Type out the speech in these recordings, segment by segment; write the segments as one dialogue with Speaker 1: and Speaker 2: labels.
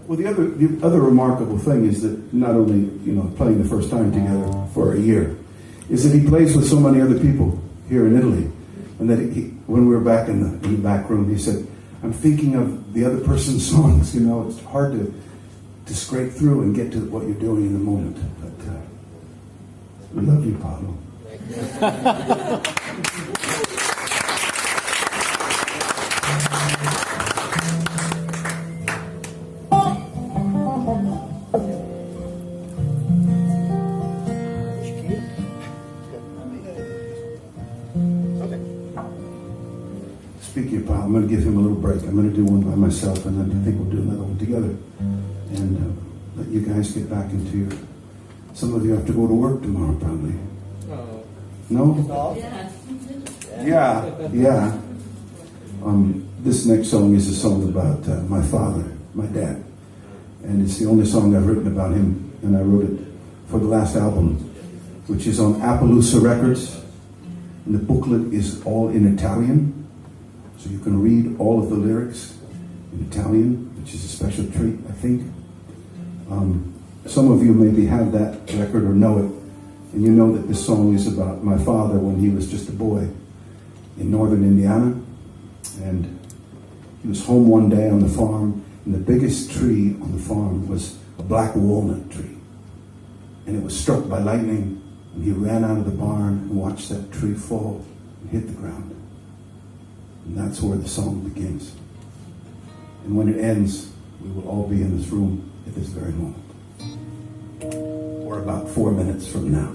Speaker 1: Well, the other remarkable thing is that not only playing the first time together for a year, is that he plays with so many other people here in Italy, and that when we were back in the back room, he said, "I'm thinking of the other person's songs. It's hard to scrape through and get to what you're doing in the moment." But we love you, Paolo. Speaking of Paolo, I'm going to give him a little break. I'm going to do one by myself, and then I think we'll do another one together. And let you guys get back into your... Some of you have to go to work tomorrow, probably. No? Yeah. This next song is a song about my father, my dad. And it's the only song I've written about him, and I wrote it for the last album, which is on Appaloosa Records. And the booklet is all in Italian, so you can read all of the lyrics in Italian, which is a special treat, I think. Some of you maybe have that record or know it, and you know that this song is about my father when he was just a boy in northern Indiana, and he was home one day on the farm, and the biggest tree on the farm was a black walnut tree, and it was struck by lightning, and he ran out of the barn and watched that tree fall and hit the ground. And that's where the song begins. And when it ends, we will all be in this room at this very moment. Or about 4 minutes from now.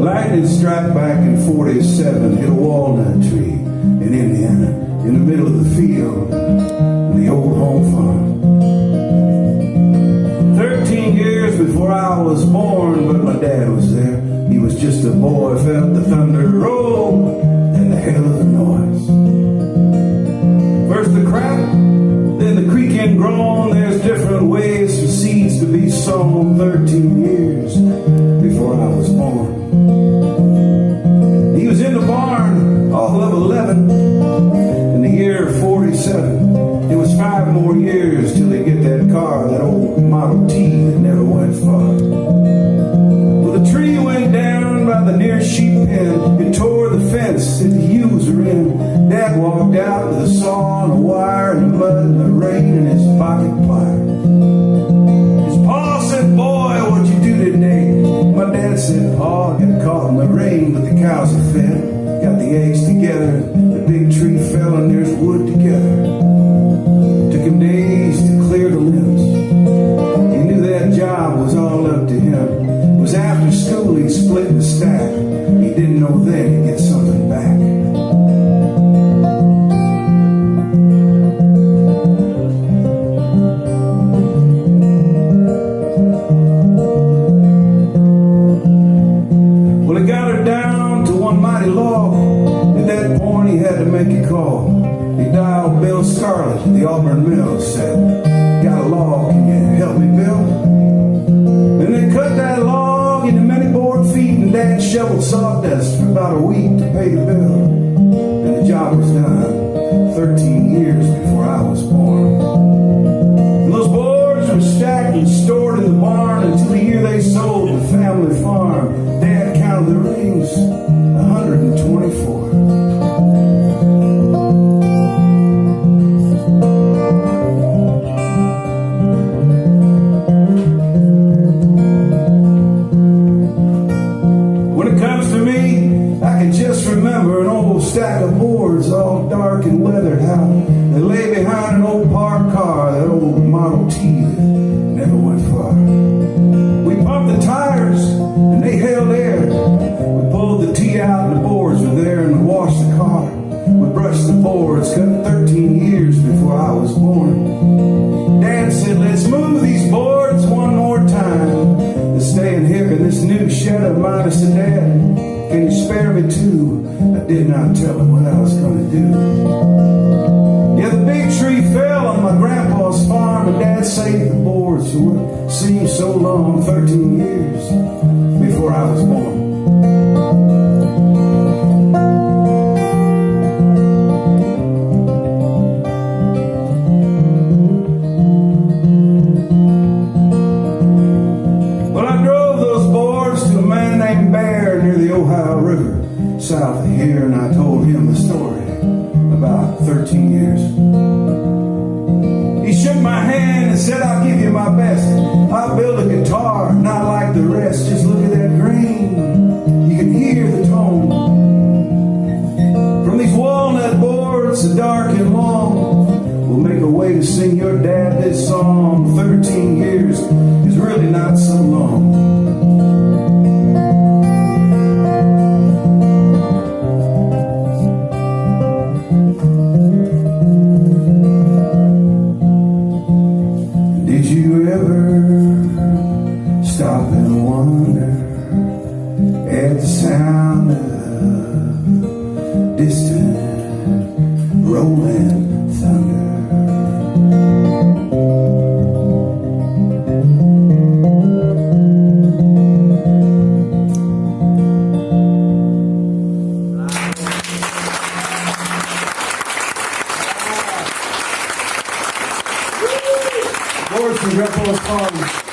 Speaker 1: Lightning struck back in 47, hit a walnut tree in Indiana, in the middle of the field, in the old home farm. 13 years before I was born, but my dad was there. He was just a boy, felt the thunder roll and the hail of the noise. First the crack, then the creaking groan. There's different ways for seeds to be sown. 13 years before I was born. He was in the barn, all of 11, in the year 47. It was 5 more years till they get that car, that old Model T that never went far. Well, the tree went down by the near sheep pen. It tore the fence that the ewes were in. Dad walked out with a saw and a wire and the mud and the rain in his pocket plier. His pa said, "Boy, what'd you do today?" My dad said, "Pa, I got caught in the rain, but the cows are fed. Got the eggs together, the big tree fell and there's wood together. Took him days to clear the limbs. He knew that job was all up to him. It was after school he'd split the stack. He didn't know then he'd get something back." Well, he got her down to one mighty log. At that point he had to make a call. He dialed Bill Scarlett at the Auburn Mill, said, "Got a log, can you help me, Bill?" And they cut that log into many board feet, and Dad shoveled sawdust for about a week to pay the bill. And the job was done 13 years before I was born. And those boards were stacked and stored in the barn until the year they sold the family farm. Dad counted the rings, 124. Remember an old stack of boards all dark and weathered, how they lay behind an old parked car, that old Model T that never went far. We pumped the tires and they held air. We pulled the T out and the boards were there, and we washed the car. We brushed the boards, cut 13 years before I was born. Dad said, "Let's move these boards one more time. They're staying here in this new shed of mine." I said, "Dad, can you spare me too?" I did not tell him what I was going to do. Yeah, the big tree fell on my grandpa's farm, and Dad saved the boards. So we're seems so long, 13 years before I was born. Well, I drove those boards to a man named Bear near the Ohio River, south of here, and I told him the story about 13 years. He shook my hand and said, I'll give you my best. I'll build a guitar, not like the rest. Just look at that green. You can hear the tone. From these walnut boards, so dark and long, we'll make a way to sing your dad this song. 13 years is really not so long. Did you ever stop and wonder at the sound of distant rolling thunder? Boards and Red Bull songs.